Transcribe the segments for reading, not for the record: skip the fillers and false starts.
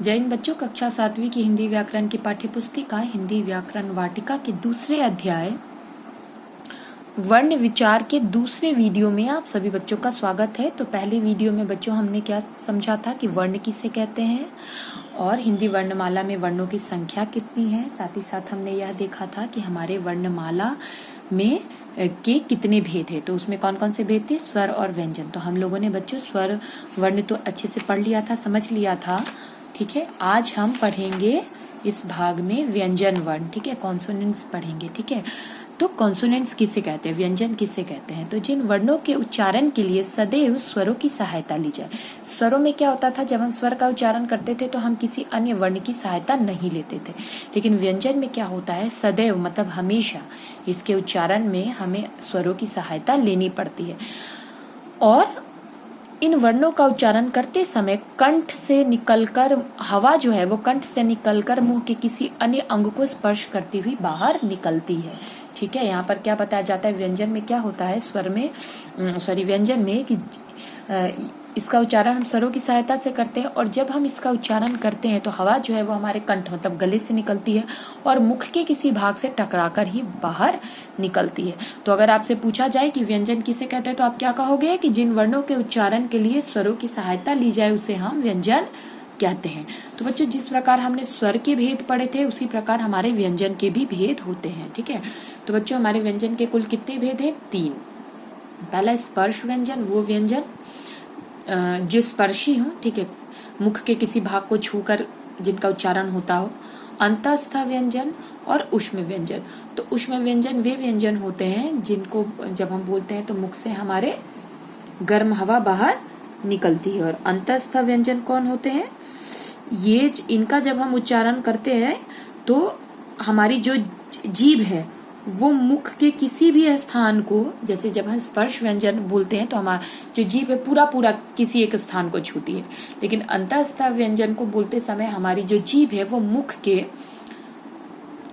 जय हिंद बच्चों, कक्षा 7वीं की हिंदी व्याकरण की पाठ्य पुस्तिका हिंदी व्याकरण वाटिका के दूसरे अध्याय वर्ण विचार के दूसरे वीडियो में आप सभी बच्चों का स्वागत है। तो पहले वीडियो में बच्चों हमने क्या समझा था कि वर्ण किसे कहते हैं और हिंदी वर्णमाला में वर्णों की संख्या कितनी है। साथ ही साथ हमने यह देखा था कि हमारे वर्णमाला में के कितने भेद है। तो उसमें कौन कौन से भेद थे? स्वर और व्यंजन। तो हम लोगों ने बच्चों स्वर वर्ण तो अच्छे से पढ़ लिया था, समझ लिया था। ठीक है, आज हम पढ़ेंगे इस भाग में व्यंजन वर्ण। ठीक है, कॉन्सोनेंट्स पढ़ेंगे। ठीक है, तो कॉन्सोनेंट्स किसे कहते हैं, व्यंजन किसे कहते हैं? तो जिन वर्णों के उच्चारण के लिए सदैव स्वरों की सहायता ली जाए। स्वरों में क्या होता था, जब हम स्वर का उच्चारण करते थे तो हम किसी अन्य वर्ण की सहायता नहीं लेते थे। लेकिन व्यंजन में क्या होता है, सदैव मतलब हमेशा इसके उच्चारण में हमें स्वरों की सहायता लेनी पड़ती है। और इन वर्णों का उच्चारण करते समय कंठ से निकलकर हवा जो है वो कंठ से निकलकर मुंह के किसी अन्य अंग को स्पर्श करती हुई बाहर निकलती है। ठीक है, यहाँ पर क्या बताया जाता है, व्यंजन में क्या होता है, व्यंजन में कि इसका उच्चारण हम स्वरों की सहायता से करते हैं और जब हम इसका उच्चारण करते हैं तो हवा जो है वो हमारे कंठ मतलब गले से निकलती है और मुख के किसी भाग से टकराकर ही बाहर निकलती है। तो अगर आपसे पूछा जाए कि व्यंजन किसे कहते हैं तो आप क्या कहोगे कि जिन वर्णों के उच्चारण के लिए स्वरों की सहायता ली जाए उसे हम व्यंजन कहते हैं। तो बच्चों, जिस प्रकार हमने स्वर के भेद पढ़े थे उसी प्रकार हमारे व्यंजन के भी भेद होते हैं। ठीक है, तो बच्चों हमारे व्यंजन के कुल कितने भेद हैं? 3। पहला स्पर्श व्यंजन, वो व्यंजन जो स्पर्शी हो, ठीक है, मुख के किसी भाग को छूकर जिनका उच्चारण होता हो। अंतस्थ व्यंजन और ऊष्म व्यंजन। तो ऊष्म व्यंजन वे व्यंजन होते हैं जिनको जब हम बोलते हैं तो मुख से हमारे गर्म हवा बाहर निकलती है। और अंतस्थ व्यंजन कौन होते हैं? ये इनका जब हम उच्चारण करते हैं तो हमारी जो जीभ है वो मुख के किसी भी स्थान को, जैसे जब हम स्पर्श व्यंजन बोलते हैं तो हमारा जो जीभ है पूरा किसी एक स्थान को छूती है। लेकिन अंतस्थ व्यंजन को बोलते समय हमारी जो जीभ है वो मुख के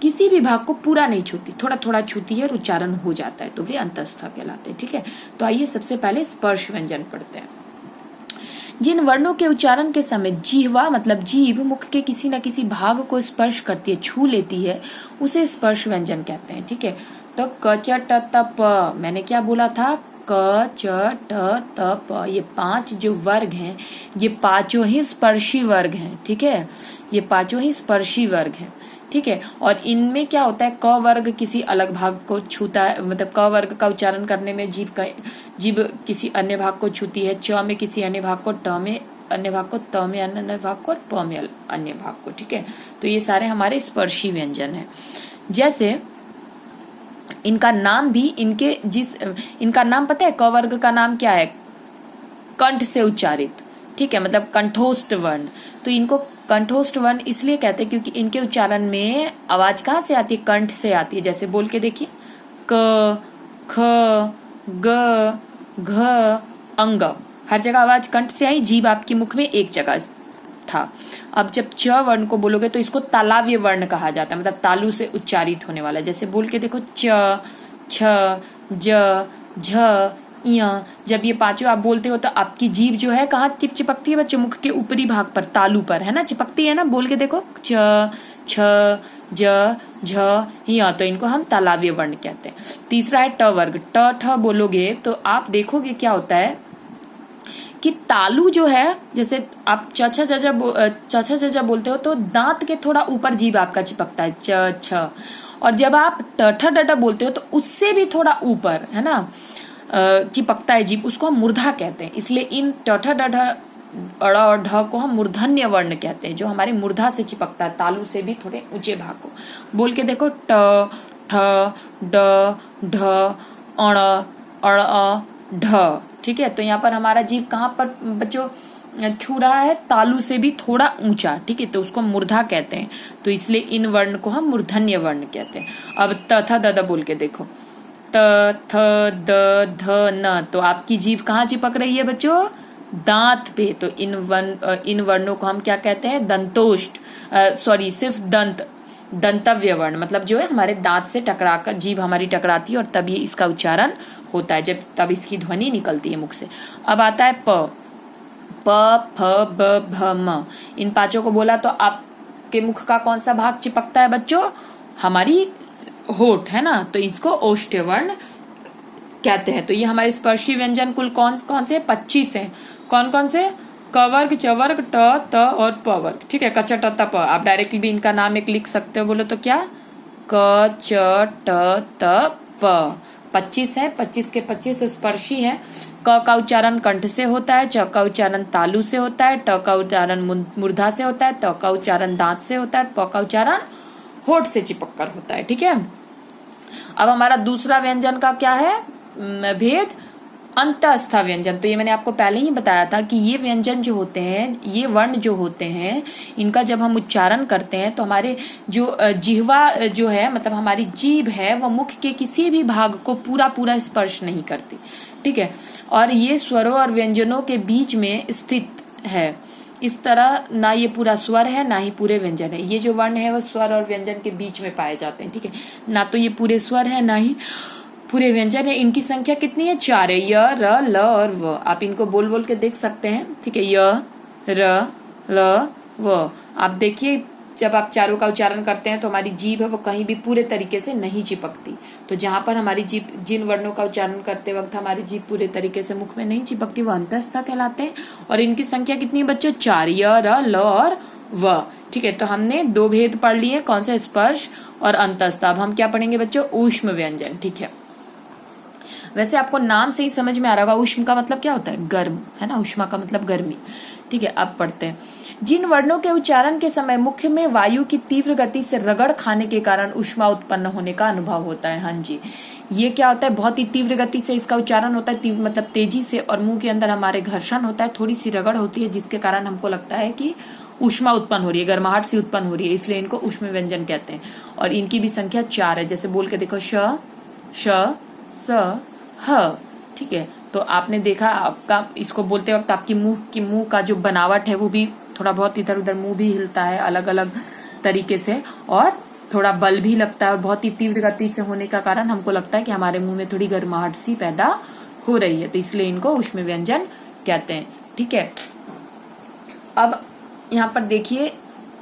किसी भी भाग को पूरा नहीं छूती, थोड़ा थोड़ा छूती है और उच्चारण हो जाता है, तो वे अंतस्थ कहलाते हैं। ठीक है, तो आइए सबसे पहले स्पर्श व्यंजन पढ़ते हैं। जिन वर्णों के उच्चारण के समय जिह्वा मतलब जीभ मुख के किसी न किसी भाग को स्पर्श करती है, छू लेती है, उसे स्पर्श व्यंजन कहते हैं। ठीक है, तो क च ट त प, मैंने क्या बोला था, क च ट त प, ये 5 जो वर्ग हैं ये पांचों ही स्पर्शी वर्ग हैं। ठीक है, ये पांचों ही स्पर्शी वर्ग हैं। ठीक है, और इनमें क्या होता है, क वर्ग किसी अलग भाग को छूता है, मतलब क वर्ग का उच्चारण करने में जीभ किसी अन्य भाग को छूती है, च में किसी अन्य भाग को, ट में अन्य भाग को, त में अन्य भाग को और प में अन्य भाग को। ठीक है, तो ये सारे हमारे स्पर्शी व्यंजन हैं। जैसे इनका नाम भी इनका नाम पता है, क वर्ग का नाम क्या है? कंठ से उच्चारित। ठीक है, मतलब कंठोष्ठ वर्ण। तो इनको कंठोष्ठ वर्ण इसलिए कहते हैं क्योंकि इनके उच्चारण में आवाज कहाँ से आती है? कंठ से आती है। जैसे बोल के देखिए, क ख ग घ अंग, हर जगह आवाज कंठ से आई, जीभ आपके मुख में एक जगह था। अब जब च वर्ण को बोलोगे तो इसको तालव्य वर्ण कहा जाता है, मतलब तालु से उच्चारित होने वाला। जैसे बोल के देखो, च छ ज झ य, जब ये पांचों आप बोलते हो तो आपकी जीभ जो है कहाँ चिपकती है बच्चों? मुख के ऊपरी भाग पर, तालु पर, है ना, चिपकती है ना। बोल के देखो, च छ ज झ य, तो इनको हम तालव्य वर्ण कहते हैं। तीसरा है ट वर्ग। ट ठ बोलोगे तो आप देखोगे क्या होता है कि तालु जो है, जैसे आप च छ ज बोलते हो तो दांत के थोड़ा ऊपर जीभ आपका चिपकता है, च छ। और जब आप ट ठ ड ड बोलते हो तो उससे भी थोड़ा ऊपर, है ना, चिपकता है जीभ, उसको हम मूर्धा कहते हैं। इसलिए इन ट ठ ड ढ अड़ और ढ को हम मूर्धन्य वर्ण कहते हैं, जो हमारे मूर्धा से चिपकता है, तालु से भी थोड़े ऊंचे भाग को। बोल के देखो, ट ठ ड ढ अण अड़ ढ। ठीक है, तो यहाँ पर हमारा जीभ कहाँ पर बच्चों छू रहा है? तालु से भी थोड़ा ऊंचा। ठीक है, तो उसको मूर्धा कहते हैं, तो इसलिए इन वर्ण को हम मूर्धन्य वर्ण कहते हैं। अब त थ द द बोल के देखो, त थ द ध न, तो आपकी जीभ कहाँ चिपक रही है बच्चों? दांत पे। तो इन वर्णों को हम क्या कहते हैं? दंतोष्ठ, सिर्फ दंतव्य वर्ण, मतलब जो है हमारे दांत से टकराकर जीभ हमारी टकराती है और तब ये इसका उच्चारण होता है, तब इसकी ध्वनि निकलती है मुख से। अब आता है प। प, फ, ब, भ, म। इन पांचों को बोला तो आपके मुख का कौन सा भाग चिपकता है बच्चों? हमारी होठ है ना, तो इसको ओष्ठ्य वर्ण कहते हैं। तो ये हमारे स्पर्शी व्यंजन कुल कौन कौन से? 25 है। कौन कौन से? क वर्ग, च वर्ग, ट, त और प वर्ग। ठीक है, क, च, ट, त, प। आप डायरेक्टली भी इनका नाम एक लिख सकते हो। बोलो तो क्या? क, च, ट, त, प। 25 है। 25 के 25 स्पर्शी है। क का उच्चारण कंठ से होता है, च का उच्चारण तालु से होता है, ट का उच्चारण मूर्धा से होता है, त का उच्चारण दांत से होता है, प का उच्चारण होठ से चिपक कर होता है। ठीक है, अब हमारा दूसरा व्यंजन का क्या है भेद? अंतस्थ व्यंजन। तो ये मैंने आपको पहले ही बताया था कि ये व्यंजन जो होते हैं, ये वर्ण जो होते हैं, इनका जब हम उच्चारण करते हैं तो हमारे जो जिह्वा जो है, मतलब हमारी जीभ है, वह मुख के किसी भी भाग को पूरा पूरा स्पर्श नहीं करती। ठीक है, और ये स्वरों और व्यंजनों के बीच में स्थित है। इस तरह ना ये पूरा स्वर है ना ही पूरे व्यंजन है। ये जो वर्ण है वो स्वर और व्यंजन के बीच में पाए जाते हैं। ठीक है, ना तो ये पूरे स्वर है ना ही पूरे व्यंजन है। इनकी संख्या कितनी है? 4 है। य, र, ल और व। आप इनको बोल बोल के देख सकते हैं। ठीक है, य, र, ल, व। आप देखिए, जब आप चारों का उच्चारण करते हैं तो हमारी जीभ है वो कहीं भी पूरे तरीके से नहीं चिपकती। तो जहां पर हमारी जीभ, जिन वर्णों का उच्चारण करते वक्त हमारी जीभ पूरे तरीके से मुख में नहीं चिपकती, वो अंतस्थ कहलाते हैं। और इनकी संख्या कितनी है बच्चों? 4, य, र, ल और व। ठीक है, तो हमने 2 भेद पढ़ लिए, कौन सा? स्पर्श और अंतस्थ। अब हम क्या पढ़ेंगे बच्चों? ऊष्म व्यंजन। ठीक है, वैसे आपको नाम से ही समझ में आ रहा होगा, ऊष्म का मतलब क्या होता है? गर्म, है ना। ऊष्मा का मतलब गर्मी। ठीक है, अब पढ़ते हैं। जिन वर्णों के उच्चारण के समय मुख में वायु की तीव्र गति से रगड़ खाने के कारण ऊष्मा उत्पन्न होने का अनुभव होता है। हाँ जी, ये क्या होता है? बहुत ही तीव्र गति से इसका उच्चारण होता है, तीव्र मतलब तेजी से, और मुंह के अंदर हमारे घर्षण होता है, थोड़ी सी रगड़ होती है, जिसके कारण हमको लगता है कि ऊष्मा उत्पन्न हो रही है, गर्माहट सी उत्पन्न हो रही है, इसलिए इनको ऊष्म व्यंजन कहते हैं। और इनकी भी संख्या 4 है। जैसे बोल के देखो, श, श, स, ह। ठीक है, तो आपने देखा, आपका इसको बोलते वक्त आपकी मुंह का जो बनावट है वो भी थोड़ा बहुत इधर उधर, मुंह भी हिलता है अलग अलग तरीके से, और थोड़ा बल भी लगता है, और बहुत ही तीव्र गति से होने का कारण हमको लगता है कि हमारे मुंह में थोड़ी गर्माहट सी पैदा हो रही है, तो इसलिए इनको ऊष्म व्यंजन कहते हैं। ठीक है, अब यहाँ पर देखिए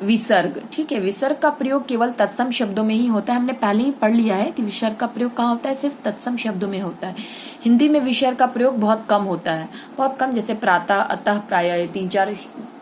विसर्ग। ठीक है, विसर्ग का प्रयोग केवल तत्सम शब्दों में ही होता है। हमने पहले ही पढ़ लिया है कि विसर्ग का प्रयोग कहाँ होता है? सिर्फ तत्सम शब्दों में होता है। हिंदी में विसर्ग का प्रयोग बहुत कम होता है, बहुत कम। जैसे प्रातः, अतः, प्रायः, 3-4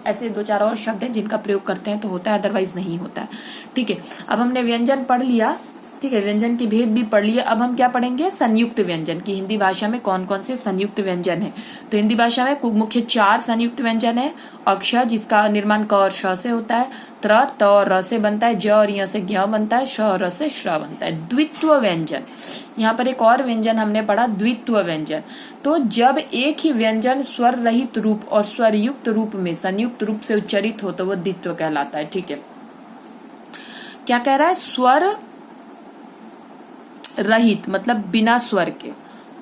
ऐसे 2-4 और शब्द हैं जिनका प्रयोग करते हैं तो होता है, अदरवाइज नहीं होता है। ठीक है, अब हमने व्यंजन पढ़ लिया। ठीक है, व्यंजन की भेद भी पढ़ लिया। अब हम क्या पढ़ेंगे? संयुक्त व्यंजन की हिंदी भाषा में कौन कौन से संयुक्त व्यंजन है। तो हिंदी भाषा में मुख्य 4 संयुक्त व्यंजन है। अक्षर, जिसका निर्माण क और श से होता है, त्र, त और र से बनता है, ज और य से ज्ञ बनता है, श और र से श्र बनता है। द्वित्व व्यंजन, यहाँ पर एक और व्यंजन हमने पढ़ा, द्वित्व व्यंजन। तो जब एक ही व्यंजन स्वर रहित रूप और स्वर युक्त रूप में संयुक्त रूप से उच्चरित हो तो वो द्वित्व कहलाता है। ठीक है, क्या कह रहा है? स्वर रहित मतलब बिना स्वर के,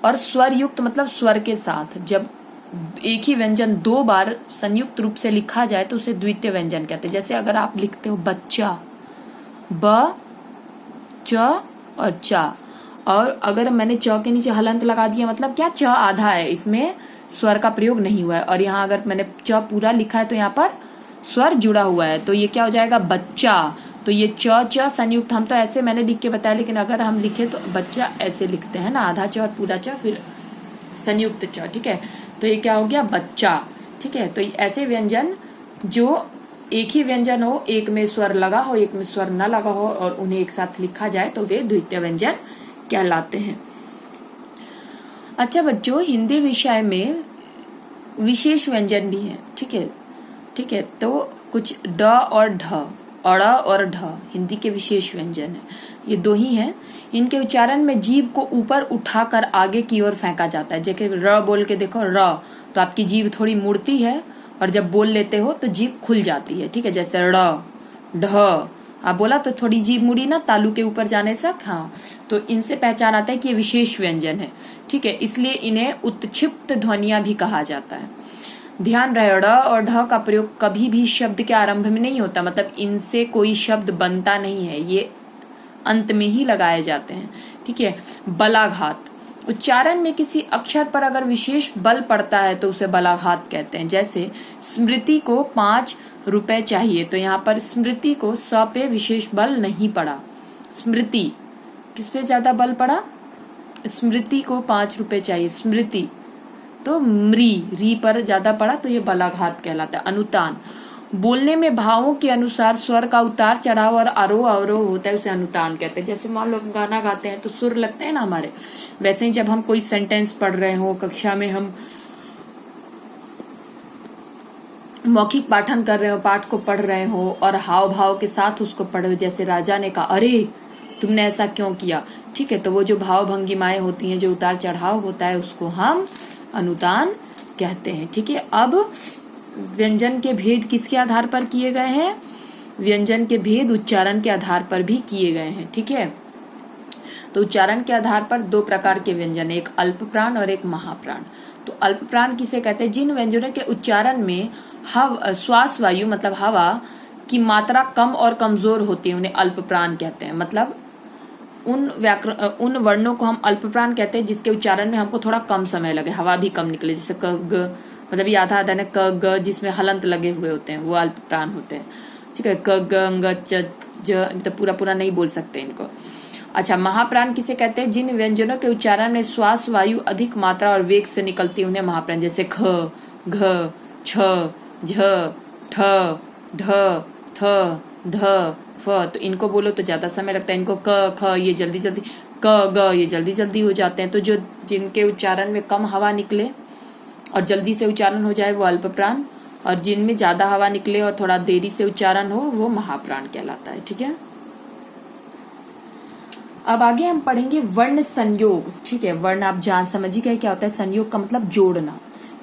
और स्वर युक्त मतलब स्वर के साथ। जब एक ही व्यंजन 2 बार संयुक्त रूप से लिखा जाए तो उसे द्वितीय व्यंजन कहते हैं। जैसे अगर आप लिखते हो बच्चा, ब, च और चा, और अगर मैंने च के नीचे हलंत लगा दिया, मतलब क्या? च आधा है, इसमें स्वर का प्रयोग नहीं हुआ है। और यहाँ अगर मैंने च पूरा लिखा है तो यहाँ पर स्वर जुड़ा हुआ है, तो ये क्या हो जाएगा? बच्चा। तो ये च, च संयुक्त, हम तो ऐसे मैंने लिख के बताया, लेकिन अगर हम लिखे तो बच्चा ऐसे लिखते हैं ना, आधा च और पूरा च, फिर संयुक्त च। ठीक है, तो ये क्या हो गया? बच्चा। ठीक है, तो ऐसे व्यंजन जो एक ही व्यंजन हो, एक में स्वर लगा हो, एक में स्वर न लगा हो, और उन्हें एक साथ लिखा जाए तो वे द्वितीय व्यंजन कहलाते हैं। अच्छा बच्चों, हिंदी विषय में विशेष व्यंजन भी है। ठीक है, ठीक है, तो कुछ ड और ढ, अड़ और ढ हिंदी के विशेष व्यंजन है। ये 2 ही हैं। इनके उच्चारण में जीभ को ऊपर उठाकर आगे की ओर फेंका जाता है। जैसे र बोल के देखो, र, तो आपकी जीभ थोड़ी मुड़ती है, और जब बोल लेते हो तो जीभ खुल जाती है। ठीक है, जैसे ड़, ढ, आप बोला तो थोड़ी जीभ मुड़ी ना तालू के ऊपर जाने से। हाँ, तो इनसे पहचान आता है कि ये विशेष व्यंजन है। ठीक है, इसलिए इन्हें उत्क्षिप्त ध्वनियां भी कहा जाता है। ध्यान रहे, ड़ और ढ का प्रयोग कभी भी शब्द के आरंभ में नहीं होता, मतलब इनसे कोई शब्द बनता नहीं है, ये अंत में ही लगाए जाते हैं। ठीक है, बलाघात, उच्चारण में किसी अक्षर पर अगर विशेष बल पड़ता है तो उसे बलाघात कहते हैं। जैसे स्मृति को 5 रुपए चाहिए, तो यहाँ पर स्मृति को स पे विशेष बल नहीं पड़ा। स्मृति किस पे ज्यादा बल पड़ा? स्मृति को 5 रुपए चाहिए, स्मृति तो री पर ज्यादा पड़ा, तो ये बलाघात कहलाता है। अनुतान, बोलने में भावों के अनुसार स्वर का उतार चढ़ाव और आरोह अवरोह होता है, उसे अनुतान कहते हैं। जैसे मान लो गाना गाते हैं तो सुर लगते हैं ना हमारे, वैसे ही जब हम कोई सेंटेंस पढ़ रहे हो, कक्षा में हम मौखिक पाठन कर रहे हो, पाठ को पढ़ रहे हो और हाव भाव के साथ उसको पढ़ रहे हो, जैसे राजा ने कहा अरे तुमने ऐसा क्यों किया, ठीक है, तो वो जो भाव भंगिमाएं होती हैं, जो उतार चढ़ाव होता है, उसको हम अनुतान कहते हैं। ठीक है, अब व्यंजन के भेद किसके आधार पर किए गए हैं? व्यंजन के भेद उच्चारण के आधार पर भी किए गए हैं। ठीक है, तो उच्चारण के आधार पर 2 प्रकार के व्यंजन, एक अल्प प्राण और एक महाप्राण। तो अल्प प्राण किसे कहते हैं? जिन व्यंजनों के उच्चारण में श्वास वायु मतलब हवा की मात्रा कम और कमजोर होती है, उन्हें अल्प प्राण कहते हैं। मतलब उन वर्णों को हम अल्प प्राण कहते हैं जिसके उच्चारण में हमको थोड़ा कम समय लगे, हवा भी कम निकले। जैसे क ग, मतलब ये आधा आधा ने क ग जिसमें हलंत लगे हुए होते हैं, वो अल्प प्राण होते हैं। ठीक है, क ग अंग च ज, तो पूरा पूरा नहीं बोल सकते इनको। अच्छा, महाप्राण किसे कहते हैं? जिन व्यंजनों के उच्चारण में श्वास वायु अधिक मात्रा और वेग से निकलती है, उन्हें महाप्राण। जैसे ख, घ, छ, झ, ठ, ढ, थ, ध, फ, तो इनको बोलो तो ज्यादा समय लगता है। इनको क, ख ये जल्दी जल्दी, क, ग ये जल्दी जल्दी हो जाते हैं। तो जो जिनके उच्चारण में कम हवा निकले और जल्दी से उच्चारण हो जाए वो अल्प प्राण, और जिनमें ज्यादा हवा निकले और थोड़ा देरी से उच्चारण हो वो महाप्राण कहलाता है। ठीक है, अब आगे हम पढ़ेंगे वर्ण संयोग। ठीक है, वर्ण आप जान समझ गए क्या होता है? संयोग का मतलब जोड़ना।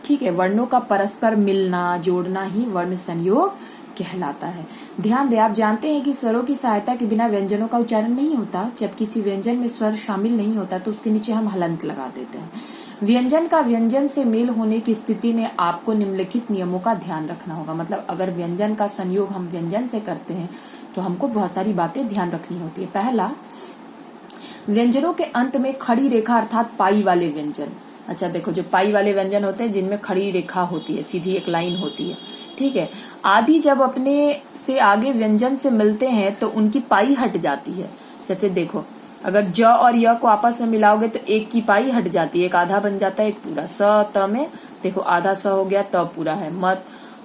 ठीक है, वर्णों का परस्पर मिलना, जोड़ना ही वर्ण संयोग कहलाता है। ध्यान दें, आप जानते हैं कि स्वरों की सहायता के बिना व्यंजनों का उच्चारण नहीं होता। जब किसी व्यंजन में स्वर शामिल नहीं होता तो उसके नीचे हम हलंत लगा देते हैं। व्यंजन का व्यंजन से मेल होने की स्थिति में आपको निम्नलिखित नियमों का ध्यान रखना होगा। मतलब अगर व्यंजन का संयोग हम व्यंजन से करते हैं तो हमको बहुत सारी बातें ध्यान रखनी होती है। पहला, व्यंजनों के अंत में खड़ी रेखा अर्थात पाई वाले व्यंजन। अच्छा देखो, जो पाई वाले व्यंजन होते हैं जिनमें खड़ी रेखा होती है, सीधी एक लाइन होती है। ठीक है, आदि जब अपने से आगे व्यंजन से मिलते हैं तो उनकी पाई हट जाती है। जैसे देखो, अगर ज और य को आपस में मिलाओगे तो एक की पाई हट जाती है, एक आधा बन जाता है, एक पूरा। स त में देखो आधा स हो गया, त पूरा है।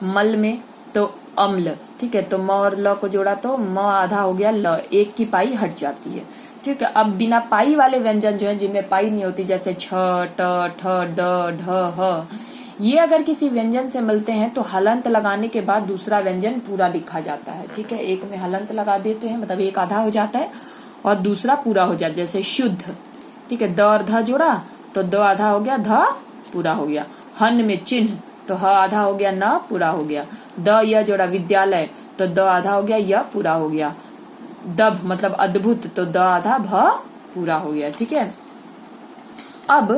मल में तो अम्ल। ठीक है, तो म और ल को जोड़ा तो म आधा हो गया, ल, एक की पाई हट जाती है। ठीक है, अब बिना पाई वाले व्यंजन जो है, जिनमें पाई नहीं होती, जैसे छ, ट, ठ, ड, ढ, ह, ये अगर किसी व्यंजन से मिलते हैं तो हलंत लगाने के बाद दूसरा व्यंजन पूरा लिखा जाता है। ठीक है, एक में हलंत लगा देते हैं, मतलब एक आधा हो जाता है और दूसरा पूरा हो जाता है। जैसे शुद्ध, ठीक है, द और ध जोड़ा तो द आधा हो गया, ध पूरा हो गया। हन में चिन्ह तो ह आधा हो गया, न पूरा हो गया। द य जोड़ा विद्यालय तो द आधा हो गया, य पूरा हो गया। दभ मतलब अद्भुत तो द आधा, भ पूरा हो गया। ठीक है, अब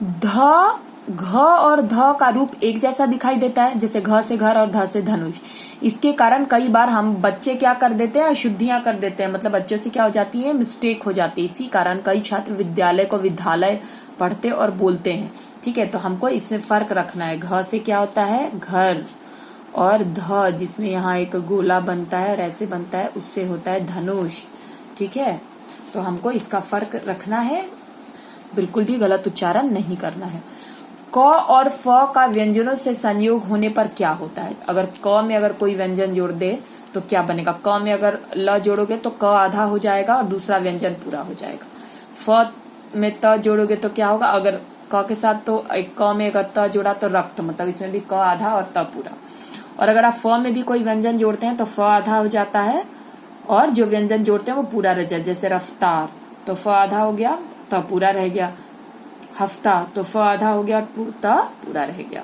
ध, घ और ध का रूप एक जैसा दिखाई देता है, जैसे घ से घर और ध से धनुष। इसके कारण कई बार हम बच्चे क्या कर देते हैं, अशुद्धियां कर देते हैं, मतलब बच्चों से क्या हो जाती है, मिस्टेक हो जाती है। इसी कारण कई छात्र विद्यालय को विद्यालय पढ़ते और बोलते हैं। ठीक है, तो हमको इसमें फर्क रखना है। घ से क्या होता है, घर, और ध जिसमें यहाँ एक गोला बनता है और ऐसे बनता है, उससे होता है धनुष। ठीक है, तो हमको इसका फर्क रखना है, बिल्कुल भी गलत उच्चारण नहीं करना है। क और फ का व्यंजनों से संयोग होने पर क्या होता है? अगर क में अगर कोई व्यंजन जोड़ दे तो क्या बनेगा? क में अगर ल जोड़ोगे तो क आधा हो जाएगा और दूसरा व्यंजन पूरा हो जाएगा। फ में त जोड़ोगे तो क्या होगा? अगर क के साथ तो क में अगर त जोड़ा तो रक्त, मतलब इसमें भी क आधा और त पूरा। और अगर आप फ में भी कोई व्यंजन जोड़ते हैं तो फ आधा हो जाता है और जो व्यंजन जोड़ते हैं वो पूरा रह जाए। जैसे रफ्तार तो फ आधा हो गया, त पूरा रह गया। हफ्ता तो फ आधा हो गया, त पूरा रह गया।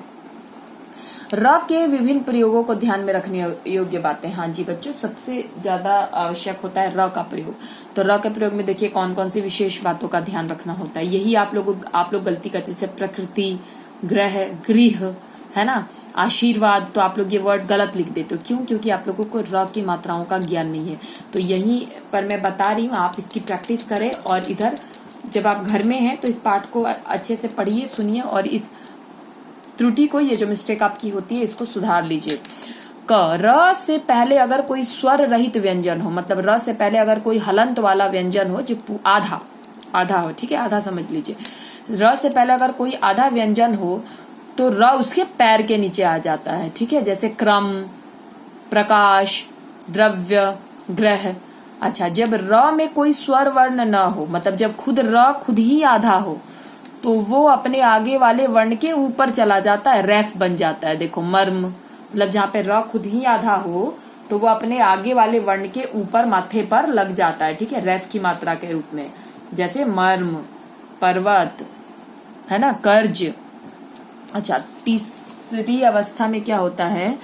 र के विभिन्न प्रयोगों को ध्यान में रखने योग्य बातें। हाँ जी बच्चों, सबसे ज्यादा आवश्यक होता है र का प्रयोग। तो र के प्रयोग में देखिए कौन कौन सी विशेष बातों का ध्यान रखना होता है। यही आप लोग गलती करते, जैसे प्रकृति, ग्रह, गृह, है ना, आशीर्वाद, तो आप लोग ये वर्ड गलत लिख देते हो। क्यों? क्योंकि आप लोगों को र की मात्राओं का ज्ञान नहीं है। तो यहीं पर मैं बता रही हूँ, आप इसकी प्रैक्टिस करें और इधर जब आप घर में हैं तो इस पाठ को अच्छे से पढ़िए, सुनिए और इस त्रुटि को, ये जो मिस्टेक आपकी होती है, इसको सुधार लीजिए। क, र से पहले अगर कोई स्वर रहित व्यंजन हो, मतलब र से पहले अगर कोई हलंत वाला व्यंजन हो जो आधा हो, ठीक है, आधा समझ लीजिए। र से पहले अगर कोई आधा व्यंजन हो तो र उसके पैर के नीचे आ जाता है, ठीक है, जैसे क्रम, प्रकाश, द्रव्य, ग्रह। अच्छा, जब र में कोई स्वर वर्ण न हो, मतलब जब र खुद ही आधा हो, तो वो अपने आगे वाले वर्ण के ऊपर चला जाता है, रेफ बन जाता है। देखो मर्म, मतलब जहाँ पे र खुद ही आधा हो तो वो अपने आगे वाले वर्ण के ऊपर माथे पर लग जाता है, ठीक है, रेफ की मात्रा के रूप में, जैसे मर्म, पर्वत, है ना, कर्ज। अच्छा, तीसरी अवस्था में क्या होता है,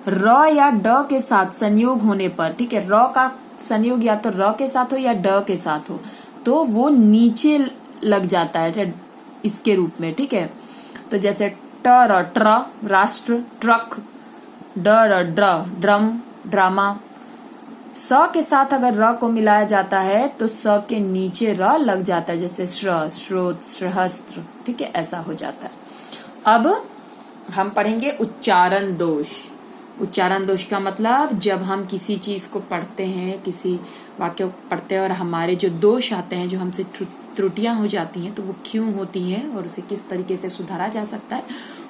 र या ड के साथ संयोग होने पर, ठीक है, र का संयोग या तो र के साथ हो या ड के साथ हो, तो वो नीचे लग जाता है इसके रूप में, ठीक है। तो जैसे ट, ट्र, राष्ट्र, ट्रक, ड, ड्रम, ड्रामा। स के साथ अगर र को मिलाया जाता है तो स के नीचे र लग जाता है, जैसे श्र, श्रोत, सहस्त्र, ठीक है, ऐसा हो जाता है। अब हम पढ़ेंगे उच्चारण दोष। उच्चारण दोष का मतलब जब हम किसी चीज को पढ़ते हैं, किसी वाक्य को पढ़ते हैं और हमारे जो दोष आते हैं, जो हमसे त्रुटियां हो जाती हैं, तो वो क्यों होती हैं और उसे किस तरीके से सुधारा जा सकता है,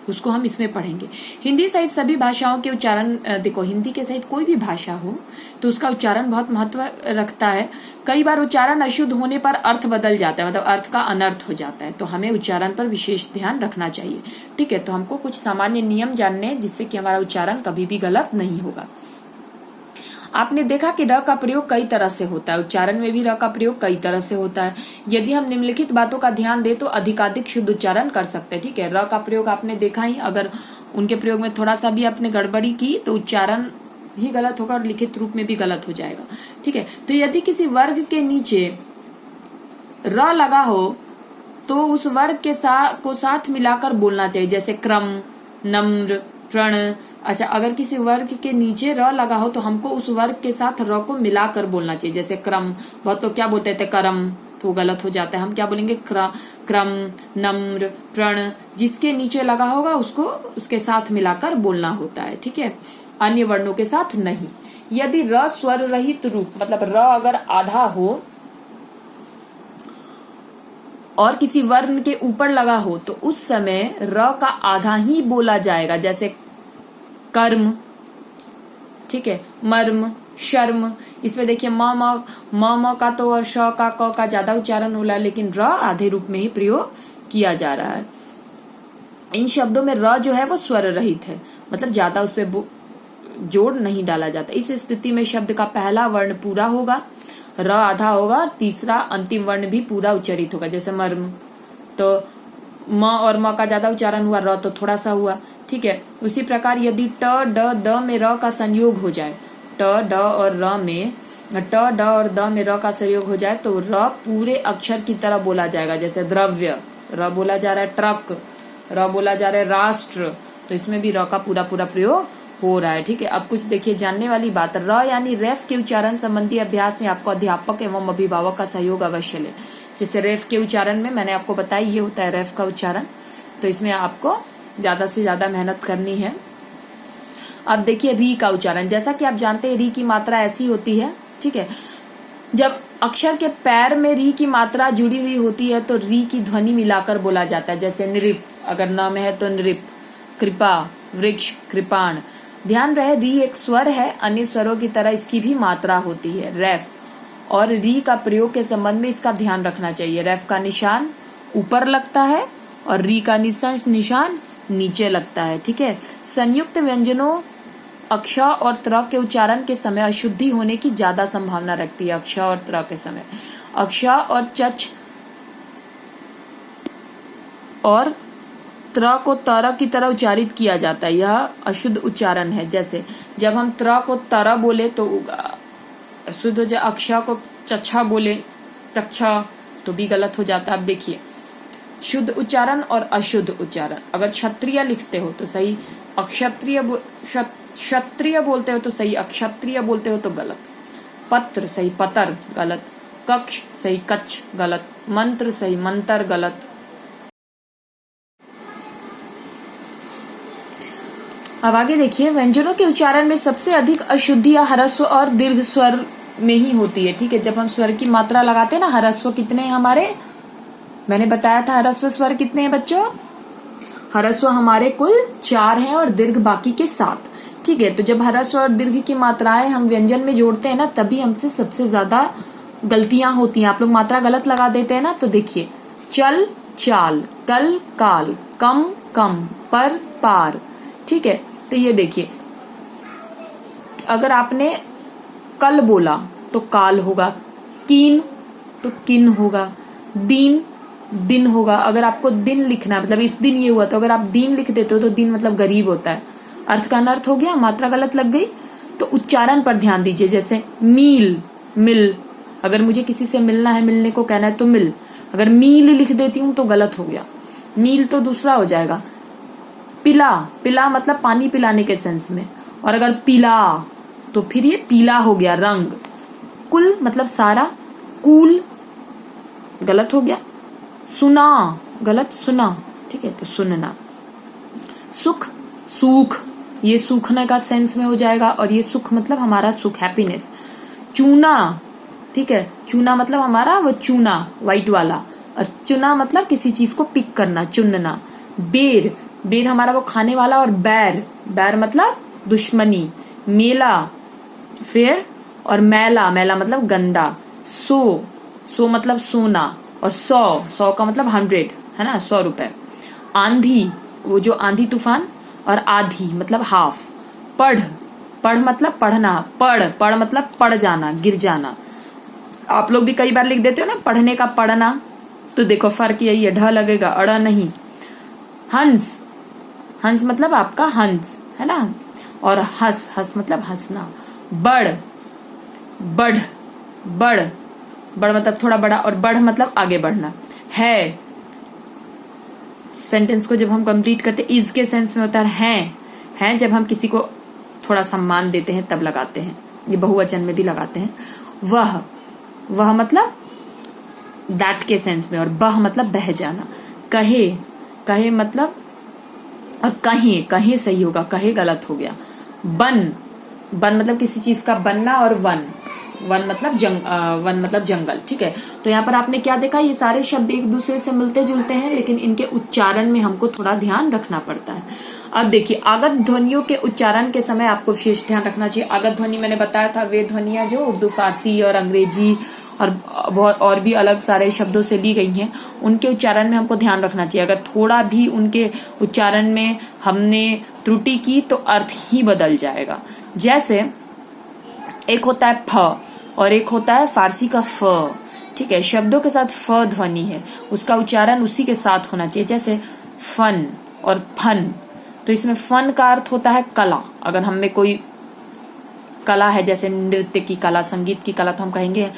उसको हम इसमें पढ़ेंगे। हिंदी सहित सभी भाषाओं के उच्चारण, देखो हिंदी के सहित कोई भी भाषा हो तो उसका उच्चारण बहुत महत्व रखता है। कई बार उच्चारण अशुद्ध होने पर अर्थ बदल जाता है, मतलब अर्थ का अनर्थ हो जाता है, तो हमें उच्चारण पर विशेष ध्यान रखना चाहिए, ठीक है। तो हमको कुछ सामान्य नियम जानने, जिससे कि हमारा उच्चारण कभी भी गलत नहीं होगा। आपने देखा कि र का प्रयोग कई तरह से होता है, उच्चारण में भी र का प्रयोग कई तरह से होता है। यदि हम निम्नलिखित बातों का ध्यान दें तो अधिकाधिक शुद्ध उच्चारण कर सकते हैं, ठीक है। र का प्रयोग आपने देखा ही, अगर उनके प्रयोग में थोड़ा सा भी आपने गड़बड़ी की तो उच्चारण भी गलत होगा और लिखित रूप में भी गलत हो जाएगा, ठीक है। तो यदि किसी वर्ग के नीचे र लगा हो तो उस वर्ग के साथ मिलाकर बोलना चाहिए, जैसे क्रम, नम्र, प्रण। अच्छा, अगर किसी वर्ग के नीचे र लगा हो तो हमको उस वर्ग के साथ र को मिलाकर बोलना चाहिए, जैसे क्रम। बहुत लोग क्या बोलते थे, करम, तो गलत हो जाता है। हम क्या बोलेंगे, क्रम, नम्र, प्रण। जिसके नीचे लगा होगा उसको उसके साथ मिलाकर बोलना होता है, ठीक है, अन्य वर्णों के साथ नहीं। यदि र स्वर रहित रूप, मतलब र अगर आधा हो और किसी वर्ण के ऊपर लगा हो तो उस समय र का आधा ही बोला जाएगा, जैसे कर्म, ठीक है, मर्म, शर्म। इसमें देखिए म का तो और श का, क का ज्यादा उच्चारण होला, लेकिन र आधे रूप में ही प्रयोग किया जा रहा है। इन शब्दों में र जो है वो स्वर रहित है, मतलब ज्यादा उस पर जोड़ नहीं डाला जाता। इस स्थिति में शब्द का पहला वर्ण पूरा होगा, र आधा होगा और तीसरा अंतिम वर्ण भी पूरा उच्चारित होगा, जैसे मर्म। तो म और म का ज्यादा उच्चारण हुआ, र तो थोड़ा सा हुआ, ठीक है। उसी प्रकार यदि ट, ड, द में र का संयोग हो जाए, ट, ड और र में, ट, ड और द में र का संयोग हो जाए तो र पूरे अक्षर की तरह बोला जाएगा, जैसे द्रव्य, र बोला जा रहा है, ट्रक, र बोला जा रहा है, राष्ट्र। तो इसमें भी र का पूरा प्रयोग हो रहा है, ठीक है। अब कुछ देखिए जानने वाली बात, र यानी रेफ के उच्चारण संबंधी अभ्यास में आपको अध्यापक एवं अभिभावक का सहयोग अवश्य ले। जैसे रेफ के उच्चारण में मैंने आपको बताया ये होता है रेफ का उच्चारण, तो इसमें आपको ज्यादा से ज्यादा मेहनत करनी है। अब देखिए री का उच्चारण, जैसा कि आप जानते हैं री की मात्रा ऐसी होती है, ठीक है, जब अक्षर के पैर में री की मात्रा जुड़ी हुई होती है तो री की ध्वनि मिलाकर बोला जाता है, जैसे नृप, अगर न में है तो नृप, कृपा, वृक्ष, कृपाण। ध्यान रहे री एक स्वर है, अन्य स्वरों की तरह इसकी भी मात्रा होती है। रेफ और री का प्रयोग के संबंध में इसका ध्यान रखना चाहिए। रेफ का निशान ऊपर लगता है और री का निशान नीचे लगता है, ठीक है। संयुक्त व्यंजनों अक्ष और त्र के उच्चारण के समय अशुद्धि होने की ज्यादा संभावना रखती है। अक्ष और त्र के समय अक्ष और चच और त्र को तर की तरह उच्चारित किया जाता है, यह अशुद्ध उच्चारण है। जैसे जब हम त्र को तर बोले तो अशुद्ध हो जाए, अक्ष को चच्छा बोले तक्षा तो भी गलत हो जाता है। अब देखिए शुद्ध उच्चारण और अशुद्ध उच्चारण, अगर क्षत्रिय लिखते हो तो सही, क्षत्रिय बोलते हो तो सही, अक्षत्रिय बोलते हो तो गलत। पत्र सही, पतर गलत। कक्ष सही, कच्छ गलत, मंत्र सही, मंतर गलत। अब आगे देखिए, व्यंजनों के उच्चारण में सबसे अधिक अशुद्धियां ह्रस्व और दीर्घ स्वर में ही होती है। ठीक है, जब हम स्वर की मात्रा लगाते हैं ना, ह्रस्व कितने हैं हमारे, मैंने बताया था ह्रस्व स्वर कितने हैं बच्चों, ह्रस्व हमारे कुल 4 हैं और दीर्घ बाकी के 7। ठीक है, तो जब ह्रस्व और दीर्घ की मात्राएं हम व्यंजन में जोड़ते हैं ना, तभी हमसे सबसे ज्यादा गलतियां होती हैं। आप लोग मात्रा गलत लगा देते हैं ना, तो देखिए, चल चाल, कल काल, कम कम, पर पार। ठीक है, तो ये देखिए, अगर आपने कल बोला तो काल होगा, कीन तो किन होगा, दीन दिन होगा। अगर आपको दिन लिखना है, मतलब इस दिन ये हुआ, तो अगर आप दिन लिख देते हो तो दिन मतलब गरीब होता है। अर्थ का अनर्थ हो गया, मात्रा गलत लग गई। तो उच्चारण पर ध्यान दीजिए, जैसे मील, मिल, अगर मुझे किसी से मिलना है, मिलने को कहना है तो मिल, अगर मील लिख देती हूं तो गलत हो गया, मील तो दूसरा हो जाएगा। पिला, पिला मतलब पानी पिलाने के सेंस में, और अगर पिला तो फिर ये पीला हो गया, रंग। कुल मतलब सारा, कूल गलत हो गया। सुना गलत, सुना। ठीक है, तो सुनना। सुख, सूख, ये सूखने का सेंस में हो जाएगा, और ये सुख मतलब हमारा सुख, हैप्पीनेस। चूना, ठीक है, चूना मतलब हमारा वो चूना व्हाइट वाला, और चुना मतलब किसी चीज को पिक करना, चुनना। बेर, बेर हमारा वो खाने वाला, और बैर, बैर मतलब दुश्मनी। मेला फिर, और मैला, मैला मतलब गंदा। सो, सो मतलब सोना, और 100, 100 का मतलब 100 है ना, 100 रुपए। आंधी, वो जो आंधी तूफान, और आधी मतलब हाफ। पढ़, पढ़ मतलब पढ़ना, पढ़, पढ़ मतलब पड़ जाना, गिर जाना। आप लोग भी कई बार लिख देते हो ना पढ़ने का पढ़ना, तो देखो फर्क यही है, ढ लगेगा, अड़ नहीं। हंस, हंस मतलब आपका हंस है ना, और हंस, हंस मतलब हंसना। बड़, बढ़, बढ़, बढ़ मतलब थोड़ा बड़ा, और बढ़ मतलब आगे बढ़ना। है, सेंटेंस को जब हम कंप्लीट करते इज के सेंस में होता है। हैं जब हम किसी को थोड़ा सम्मान देते हैं तब लगाते हैं, ये बहुवचन में भी लगाते हैं। वह, वह मतलब दैट के सेंस में, और बह मतलब बह जाना। कहे, कहे मतलब, और कहे, कहे सही होगा, कहे गलत हो गया। बन, बन मतलब किसी चीज का बनना, और वन, वन मतलब वन मतलब जंगल। ठीक है, तो यहाँ पर आपने क्या देखा, ये सारे शब्द एक दूसरे से मिलते जुलते हैं, लेकिन इनके उच्चारण में हमको थोड़ा ध्यान रखना पड़ता है। अब देखिए, आगत ध्वनियों के उच्चारण के समय आपको विशेष ध्यान रखना चाहिए। आगत ध्वनि मैंने बताया था, वे ध्वनियां जो उर्दू, फारसी और अंग्रेजी और बहुत और भी अलग सारे शब्दों से ली गई हैं, उनके उच्चारण में हमको ध्यान रखना चाहिए। अगर थोड़ा भी उनके उच्चारण में हमने त्रुटि की तो अर्थ ही बदल जाएगा। जैसे एक होता है फ, और एक होता है फारसी का फ। ठीक है, शब्दों के साथ फ ध्वनि है, उसका उच्चारण उसी के साथ होना चाहिए। जैसे फन और फन, तो इसमें फन का अर्थ होता है कला। अगर हम में कोई कला है, जैसे नृत्य की कला, संगीत की कला, तो हम कहेंगे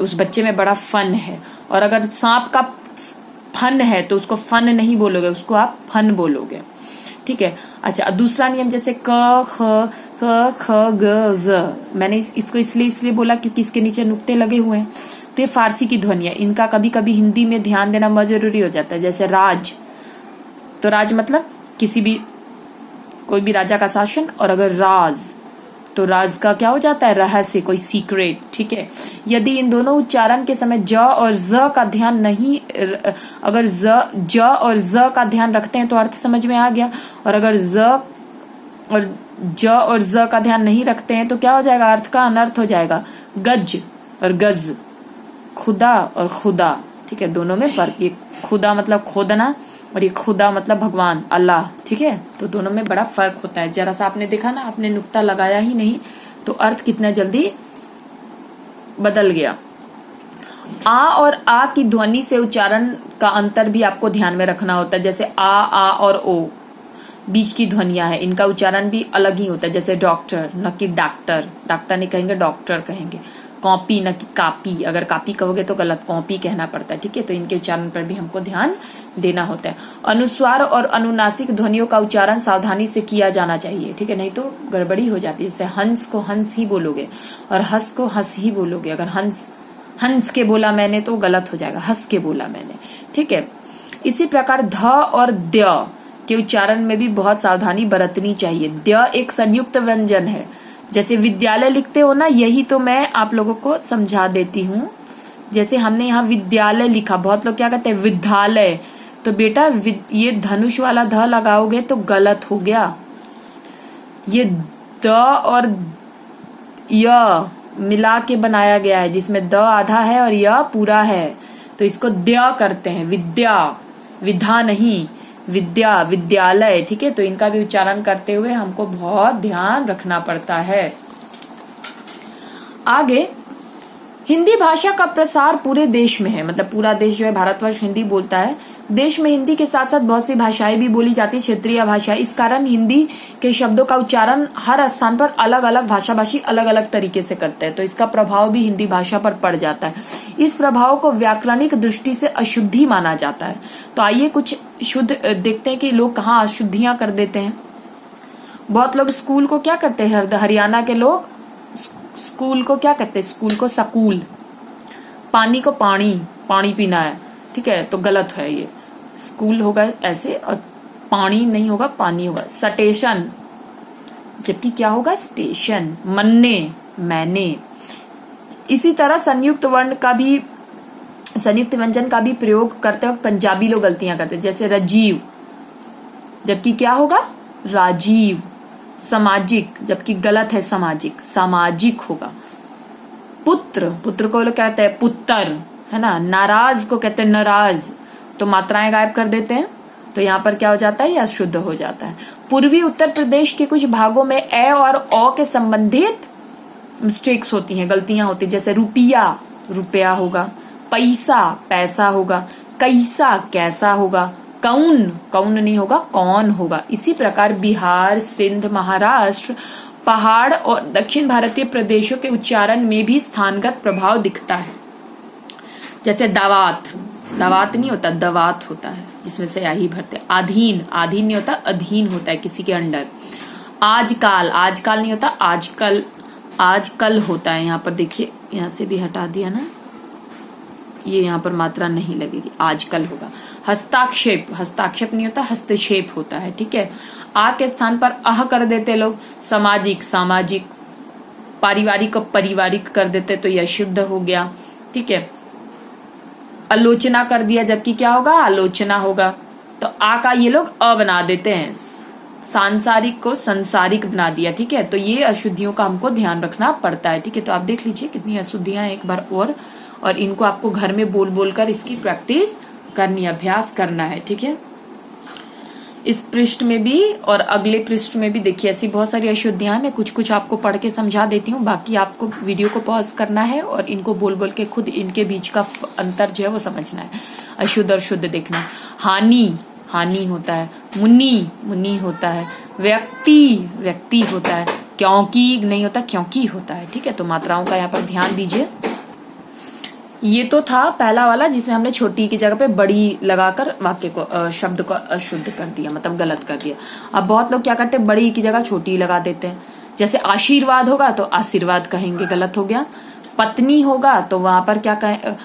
उस बच्चे में बड़ा फन है। और अगर सांप का फन है तो उसको फन नहीं बोलोगे, उसको आप फन बोलोगे। ठीक है, अच्छा, दूसरा नियम जैसे क ख ग ज, मैंने इसको इसलिए बोला क्योंकि इसके नीचे नुक्ते लगे हुए हैं। तो ये फारसी की ध्वनि है, इनका कभी कभी हिंदी में ध्यान देना बहुत जरूरी हो जाता है। जैसे राज, तो राज मतलब किसी भी, कोई भी राजा का शासन, और अगर राज तो राज का क्या हो जाता है, रहस्य, कोई सीक्रेट। ठीक है, यदि इन दोनों उच्चारण के समय ज और ज का ध्यान नहीं, अगर ज और ज का ध्यान रखते हैं तो अर्थ समझ में आ गया, और अगर ज और ज का ध्यान नहीं रखते हैं तो क्या हो जाएगा, अर्थ का अनर्थ हो जाएगा। गज और गज, खुदा और खुदा। ठीक है, दोनों में फर्क, ये खुदा मतलब खोदना, और ये खुदा मतलब भगवान, अल्लाह। ठीक है, तो दोनों में बड़ा फर्क होता है। जरा सा आपने देखा ना, आपने नुक्ता लगाया ही नहीं तो अर्थ कितना जल्दी बदल गया। आ और आ की ध्वनि से उच्चारण का अंतर भी आपको ध्यान में रखना होता है। जैसे आ और ओ बीच की ध्वनियां है, इनका उच्चारण भी अलग ही होता है। जैसे डॉक्टर न कि डॉक्टर, डॉक्टर नहीं कहेंगे, डॉक्टर कहेंगे। कॉपी न कि कापी, अगर कापी कहोगे तो गलत, कॉपी कहना पड़ता है। ठीक है, तो इनके उच्चारण पर भी हमको ध्यान देना होता है। अनुस्वार और अनुनासिक ध्वनियों का उच्चारण सावधानी से किया जाना चाहिए। ठीक है, नहीं तो गड़बड़ी हो जाती है। जैसे हंस को हंस ही बोलोगे, और हंस को हंस ही बोलोगे। अगर हंस हंस के बोला मैंने तो गलत हो जाएगा, हंस के बोला मैंने, ठीक है। इसी प्रकार ध और द्य के उच्चारण में भी बहुत सावधानी बरतनी चाहिए। द्य एक संयुक्त व्यंजन है, जैसे विद्यालय लिखते हो ना, यही तो मैं आप लोगों को समझा देती हूँ। जैसे हमने यहाँ विद्यालय लिखा, बहुत लोग क्या कहते हैं विद्यालय, तो बेटा ये धनुष वाला ध लगाओगे तो गलत हो गया। ये द और य मिला के बनाया गया है, जिसमें द आधा है और य पूरा है, तो इसको द्य करते हैं। विद्या, विधा नहीं, विद्या, विद्यालय, ठीक है। तो इनका भी उच्चारण करते हुए हमको बहुत ध्यान रखना पड़ता है। आगे, हिंदी भाषा का प्रसार पूरे देश में है, मतलब पूरा देश जो है भारतवर्ष हिंदी बोलता है। देश में हिंदी के साथ साथ बहुत सी भाषाएं भी बोली जाती है, क्षेत्रीय भाषाएं। इस कारण हिंदी के शब्दों का उच्चारण हर स्थान पर अलग अलग भाषाभाषी अलग अलग तरीके से करते हैं, तो इसका प्रभाव भी हिंदी भाषा पर पड़ जाता है। इस प्रभाव को व्याकरणिक दृष्टि से अशुद्धि माना जाता है। तो आइए कुछ शुद्ध देखते हैं कि लोग कहाँ अशुद्धियां कर देते हैं। बहुत लोग स्कूल को क्या करते हैं, हरियाणा के लोग स्कूल को क्या कहते हैं, स्कूल को सकूल, पानी को पानी, पानी पीना है, ठीक है, तो गलत है ये। स्कूल होगा ऐसे और पानी नहीं होगा, पानी होगा। स्टेशन, जबकि क्या होगा स्टेशन। मन्ने, मैंने। इसी तरह संयुक्त व्यंजन का भी प्रयोग करते वक्त पंजाबी लोग गलतियां करते हैं, जैसे राजीव, जबकि क्या होगा राजीव। सामाजिक, जबकि गलत है सामाजिक, सामाजिक होगा। पुत्र, पुत्र को लोग कहते हैं पुत्र, है ना। नाराज को कहते हैं नाराज, तो मात्राएं गायब कर देते हैं, तो यहाँ पर क्या हो जाता है, यह अशुद्ध हो जाता है। पूर्वी उत्तर प्रदेश के कुछ भागों में ए और ओ के संबंधित मिस्टेक्स होती हैं, गलतियां होती हैं, जैसे रुपया, रुपया होगा। पैसा, पैसा होगा। कैसा, कैसा होगा। कौन, कौन नहीं होगा, कौन होगा। इसी प्रकार बिहार, सिंध, महाराष्ट्र, पहाड़ और दक्षिण भारतीय प्रदेशों के उच्चारण में भी स्थानगत प्रभाव दिखता है। जैसे दावात, दावात नहीं होता, दवात होता है, जिसमें से याही भरते हैं। अधीन, अधीन नहीं होता, अधीन होता है किसी के अंडर। आजकल, आजकल नहीं होता, आजकल, आजकल होता है। यहाँ पर देखिए, यहाँ से भी हटा दिया ना, ये यहाँ पर मात्रा नहीं लगेगी, आजकल होगा। हस्ताक्षेप, हस्ताक्षेप नहीं होता, हस्तक्षेप होता है, ठीक है। आ के स्थान पर अह कर देते लोग। सामाजिक, सामाजिक। पारिवारिक को पारिवारिक कर देते, तो यह शुद्ध हो गया, ठीक है। आलोचना कर दिया, जबकि क्या होगा आलोचना होगा, तो आ का ये लोग अ बना देते हैं। सांसारिक को संसारिक बना दिया, ठीक है। तो ये अशुद्धियों का हमको ध्यान रखना पड़ता है, ठीक है। तो आप देख लीजिए कितनी अशुद्धियां एक बार और इनको आपको घर में बोल बोल कर इसकी प्रैक्टिस करनी, अभ्यास करना है, ठीक है। इस पृष्ठ में भी और अगले पृष्ठ में भी देखिए ऐसी बहुत सारी अशुद्धियां, मैं कुछ कुछ आपको पढ़ के समझा देती हूँ, बाकी आपको वीडियो को पॉज करना है और इनको बोल बोल के खुद इनके बीच का अंतर जो है वो समझना है, अशुद्ध और शुद्ध देखना है। हानि, हानि होता है। मुनि, मुनि होता है। व्यक्ति, व्यक्ति होता है। क्योंकि नहीं होता, क्योंकि होता है, ठीक है। तो मात्राओं का यहाँ पर ध्यान दीजिए। ये तो था पहला वाला, जिसमें हमने छोटी की जगह पे बड़ी लगाकर वाक्य को, शब्द को अशुद्ध कर दिया, मतलब गलत कर दिया। अब बहुत लोग क्या करते हैं, बड़ी की जगह छोटी लगा देते हैं। जैसे आशीर्वाद होगा तो आशीर्वाद कहेंगे, गलत हो गया। पत्नी होगा तो वहां पर क्या कहें,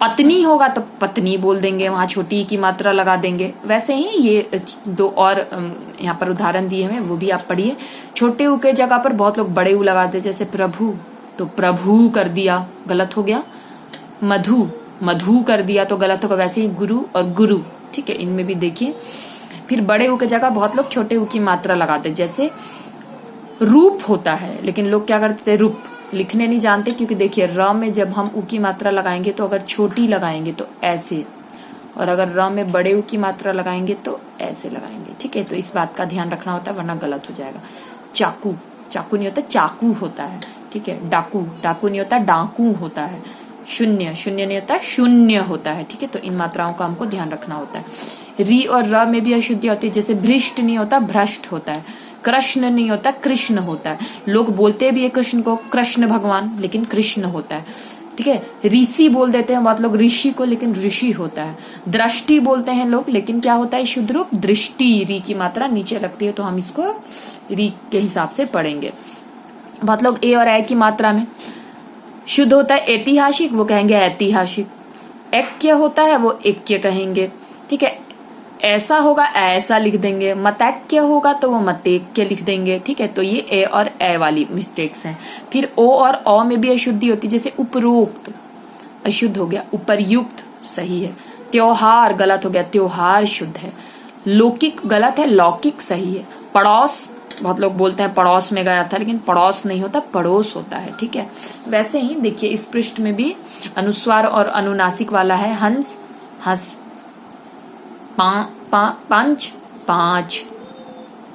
पत्नी होगा तो पत्नी बोल देंगे, वहां छोटी की मात्रा लगा देंगे। वैसे ही ये दो और यहाँ पर उदाहरण दिए हुए, वो भी आप पढ़िए। छोटे ऊ के जगह पर बहुत लोग बड़े ऊ लगाते हैं, जैसे प्रभु तो प्रभु कर दिया, गलत हो गया। मधु, मधु कर दिया तो गलत होगा। वैसे ही गुरु और गुरु, ठीक है, इनमें भी देखिए। फिर बड़े ऊ के जगह बहुत लोग छोटे ऊ की मात्रा लगाते हैं, जैसे रूप होता है, लेकिन लोग क्या करते थे, रूप लिखने नहीं जानते, क्योंकि देखिए र में जब हम ऊ की मात्रा लगाएंगे तो अगर छोटी लगाएंगे तो ऐसे, और अगर र में बड़े ऊ की मात्रा लगाएंगे तो ऐसे लगाएंगे, ठीक है। तो इस बात का ध्यान रखना होता है, वरना गलत हो जाएगा। चाकू, चाकू नहीं होता, चाकू होता है, ठीक है। डाकू, डाकू नहीं होता, डाकू होता है। शून्य, शून्य नहीं होता, शून्य होता है, ठीक है। तो इन मात्राओं का हमको ध्यान रखना होता है। री और र में भी अशुद्धि होती है, जैसे भ्रष्ट नहीं होता, भ्रष्ट होता है। कृष्ण नहीं होता, कृष्ण होता है। लोग बोलते भी है कृष्ण को कृष्ण भगवान, लेकिन कृष्ण होता है, ठीक है। ऋषि बोल देते हैं बहुत लोग ऋषि को, लेकिन ऋषि होता है। दृष्टि बोलते हैं लोग, लेकिन क्या होता है शुद्ध रूप दृष्टि। री की मात्रा नीचे लगती है, तो हम इसको री के हिसाब से पढ़ेंगे। बहुत लोग ए और ए की मात्रा में शुद्ध होता है ऐतिहासिक, वो कहेंगे ऐतिहासिक। ऐक्य होता है, वो ऐक्य कहेंगे। ठीक है, ऐसा होगा ऐसा लिख देंगे। मतैक्य होगा तो वो मतैक्य लिख देंगे। ठीक है, तो ये ए और ए वाली मिस्टेक्स हैं। फिर ओ और औ में भी अशुद्धि होती है, जैसे उपरोक्त अशुद्ध हो गया, उपरयुक्त सही है। त्योहार गलत हो गया, त्योहार शुद्ध है। लौकिक गलत है, लौकिक सही है। पड़ोस, बहुत लोग बोलते हैं पड़ोस में गया था, लेकिन पड़ोस नहीं होता, पड़ोस होता है। ठीक है, वैसे ही देखिए इस पृष्ठ में भी अनुस्वार और अनुनासिक वाला है। हंस, हंस। पंच, पांच।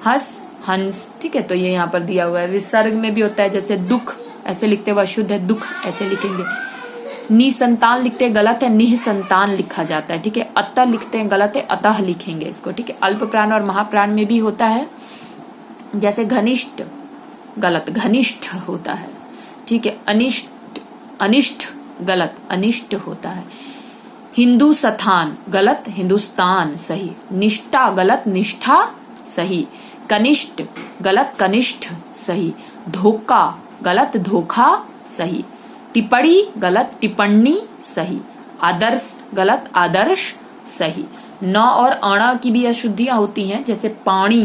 हंस, हंस। ठीक है, तो ये यहाँ पर दिया हुआ है। विसर्ग में भी होता है, जैसे दुख ऐसे लिखते हुए अशुद्ध है, दुख ऐसे लिखेंगे। निसंतान लिखते हैं, गलत है, निसंतान लिखा जाता है। ठीक है, अतः लिखते हैं, गलत है, अतः लिखेंगे इसको। ठीक है, अल्प प्राण और महाप्राण में भी होता है, जैसे घनिष्ठ गलत, घनिष्ठ होता है। ठीक है, अनिष्ट, अनिष्ट गलत, अनिष्ट होता है। हिंदू स्थान गलत, हिंदुस्तान सही। निष्ठा गलत, निष्ठा सही। कनिष्ठ गलत, कनिष्ठ सही। धोखा गलत, धोखा सही। टिप्पणी गलत, टिप्पणी सही। आदर्श गलत, आदर्श सही। न और अण की भी अशुद्धियां होती हैं, जैसे पानी,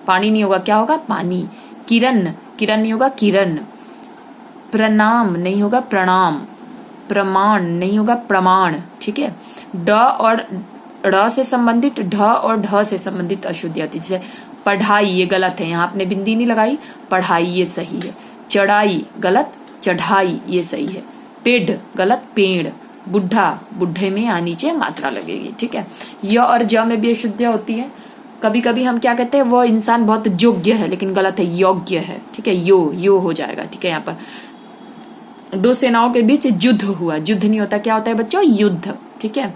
पानी नहीं होगा, क्या होगा, पानी। किरण, किरण नहीं होगा, किरण। प्रणाम नहीं होगा, प्रणाम। प्रमाण नहीं होगा, प्रमाण। ठीक है, ड और ड़ से संबंधित, ढ और ढ से संबंधित अशुद्धि आती है, जैसे पढ़ाई, ये गलत है, यहाँ आपने बिंदी नहीं लगाई, पढ़ाई ये सही है। चढ़ाई गलत, चढ़ाई ये सही है। पेड़ गलत, पेड़। बुढ़ा, बुढ़े में यहाँ नीचे मात्रा लगेगी। ठीक है, य और ज में भी अशुद्धियां होती है। कभी कभी हम क्या कहते हैं, वो इंसान बहुत योग्य है, लेकिन गलत है, योग्य है। ठीक है, यो हो जाएगा। ठीक है, यहाँ पर दो सेनाओं के बीच युद्ध हुआ, युद्ध नहीं होता, क्या होता है बच्चों, युद्ध। ठीक है,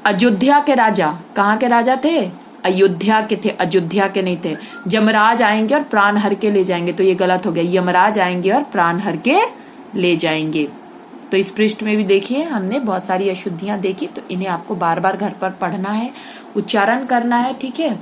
अयोध्या के राजा, कहाँ के राजा थे, अयोध्या के थे, अयोध्या के नहीं थे। जमराज आएंगे और प्राण हर के ले जाएंगे, तो ये गलत हो गया। यमराज आएंगे और प्राण हर के ले जाएंगे। तो इस पृष्ठ में भी देखिए हमने बहुत सारी अशुद्धियां देखी, तो इन्हें आपको बार बार घर पर पढ़ना है, उच्चारण करना है। ठीक है,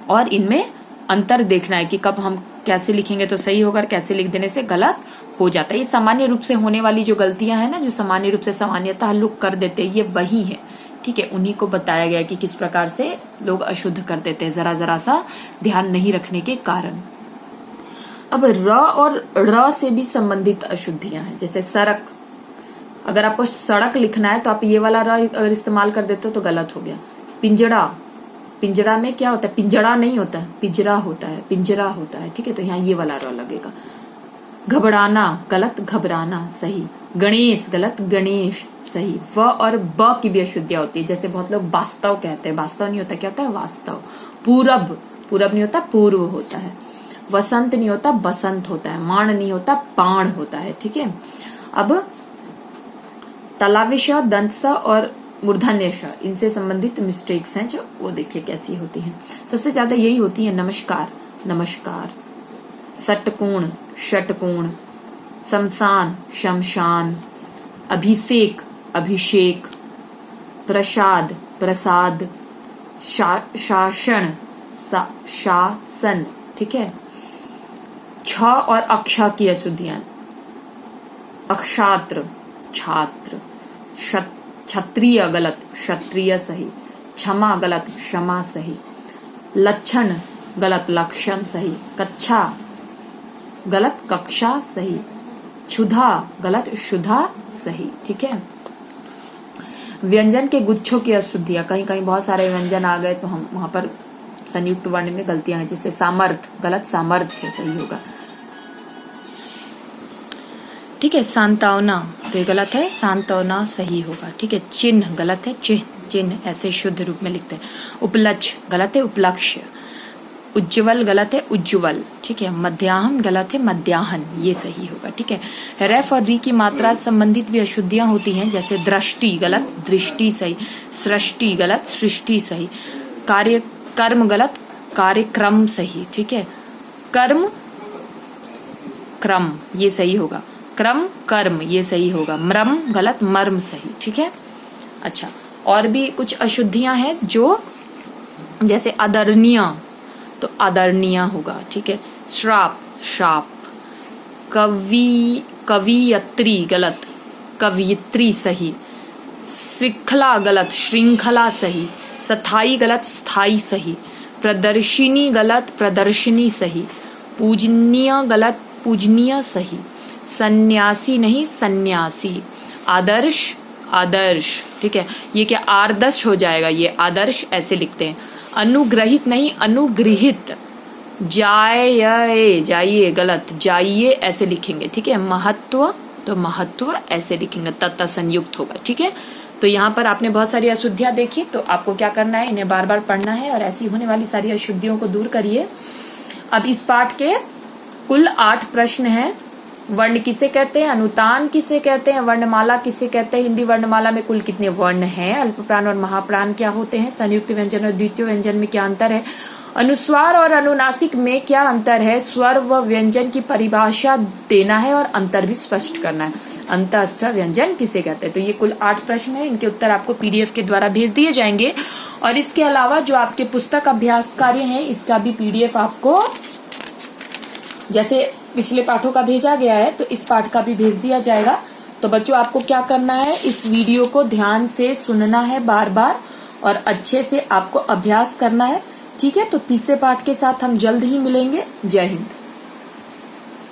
और इनमें अंतर देखना है कि कब हम कैसे लिखेंगे तो सही होगा, कैसे लिख देने से गलत हो जाता है। ये सामान्य रूप से होने वाली जो गलतियां हैं ना, जो सामान्य रूप से सामान्यतः लोग कर देते हैं, ये वही है। ठीक है, उन्हीं को बताया गया कि किस प्रकार से लोग अशुद्ध कर देते हैं, जरा सा ध्यान नहीं रखने के कारण। अब र और ड़ से भी संबंधित अशुद्धियां हैं, जैसे सड़क। अगर आपको सड़क लिखना है तो आप ये वाला र अगर इस्तेमाल कर देते हो तो गलत हो गया। पिंजड़ा, पिंजड़ा में क्या होता है, पिंजड़ा नहीं होता है, पिंजरा होता है, पिंजरा होता है। ठीक है, तो यहाँ ये वाला र लगेगा। घबराना गलत, घबराना सही। गणेश गलत, गणेश सही। व और ब की भी अशुद्धियां होती है, जैसे बहुत लोग वास्तव कहते हैं, वास्तव नहीं होता, क्या होता है, वास्तव। पूरब, पूरब नहीं होता, पूर्व होता है। वसंत नहीं होता, बसंत होता है। माण नहीं होता, पाण होता है। ठीक है, अब तलाविश, दंत और मूर्धन्य श, इनसे संबंधित मिस्टेक्स हैं जो वो देखिए कैसी होती हैं। सबसे ज्यादा यही होती है नमस्कार, नमस्कार। षटकोण, षटकोण। शमशान, शमशान। अभिषेक, अभिषेक। प्रसाद, प्रसाद। शासन, शासन। ठीक है, छ और अक्ष की अशुद्धियां, अक्षात्र, छात्र। क्षत्रिय गलत, क्षत्रिय सही। क्षमा गलत, क्षमा सही। लक्षण गलत, लक्षण सही। कक्षा गलत, कक्षा सही। क्षुधा गलत, क्षुधा सही। ठीक है, व्यंजन के गुच्छों की अशुद्धियां, कहीं कहीं बहुत सारे व्यंजन आ गए तो हम वहां पर संयुक्त वर्ण में गलतियां हैं, जैसे सामर्थ गलत, सामर्थ्य सही होगा। ठीक है, सांत्वना तो ये गलत है, सांत्वना सही होगा। ठीक है, चिन्ह गलत है, चिन्ह, चिन्ह ऐसे शुद्ध रूप में लिखते हैं। उपलक्ष्य गलत है, उपलक्ष्य। उज्ज्वल गलत है, उज्ज्वल। ठीक है, मध्याह्न गलत है, मध्याह्न ये सही होगा। ठीक है, रेफ और री की मात्रा संबंधित भी अशुद्धियां होती हैं, जैसे दृष्टि गलत, दृष्टि सही। सृष्टि गलत, सृष्टि सही। कार्य, कर्म गलत, कार्यक्रम सही। ठीक है, कर्म, क्रम ये सही होगा। क्रम, कर्म ये सही होगा। मर्म गलत, मर्म सही। ठीक है, अच्छा, और भी कुछ अशुद्धियां हैं जो, जैसे आदरणीय तो आदरणीय होगा। ठीक है, श्राप, श्राप। कवियत्री गलत, कवियत्री सही। श्रृंखला गलत, श्रृंखला सही। स्थाई गलत, स्थाई सही। प्रदर्शिनी गलत, प्रदर्शनी सही। पूजनीय गलत, पूजनीय सही। सन्यासी नहीं, सन्यासी। आदर्श, आदर्श, ठीक है। ये क्या आदर्श हो जाएगा, ये आदर्श ऐसे लिखते हैं। अनुग्रहित नहीं, अनुगृहित। जाए, जाइए गलत, जाइए ऐसे लिखेंगे, ठीक है। महत्व तो महत्व ऐसे लिखेंगे, तत्त संयुक्त होगा, ठीक है। तो यहाँ पर आपने बहुत सारी अशुद्धियां देखी, तो आपको क्या करना है, इन्हें बार बार पढ़ना है और ऐसी होने वाली सारी अशुद्धियों को दूर करिए। अब इस पाठ के कुल 8 प्रश्न हैं। वर्ण किसे कहते हैं, अनुतान किसे कहते हैं, वर्णमाला किसे कहते हैं, हिंदी वर्णमाला में कुल कितने वर्ण हैं, अल्पप्राण और महाप्राण क्या होते हैं, संयुक्त व्यंजन और द्वितीय व्यंजन में क्या अंतर है, अनुस्वार और अनुनासिक में क्या अंतर है, स्वर व व्यंजन की परिभाषा देना है और अंतर भी स्पष्ट करना है। अंतःस्थ व्यंजन किसे कहते हैं। तो ये कुल 8 प्रश्न हैं, इनके उत्तर आपको पीडीएफ के द्वारा भेज दिए जाएंगे। और इसके अलावा जो आपके पुस्तक अभ्यास कार्य हैं, इसका भी पीडीएफ आपको जैसे पिछले पाठों का भेजा गया है, तो इस पाठ का भी भेज दिया जाएगा। तो बच्चों आपको क्या करना है, इस वीडियो को ध्यान से सुनना है बार बार और अच्छे से आपको अभ्यास करना है, ठीक है। तो तीसरे पाठ के साथ हम जल्द ही मिलेंगे। जय हिंद।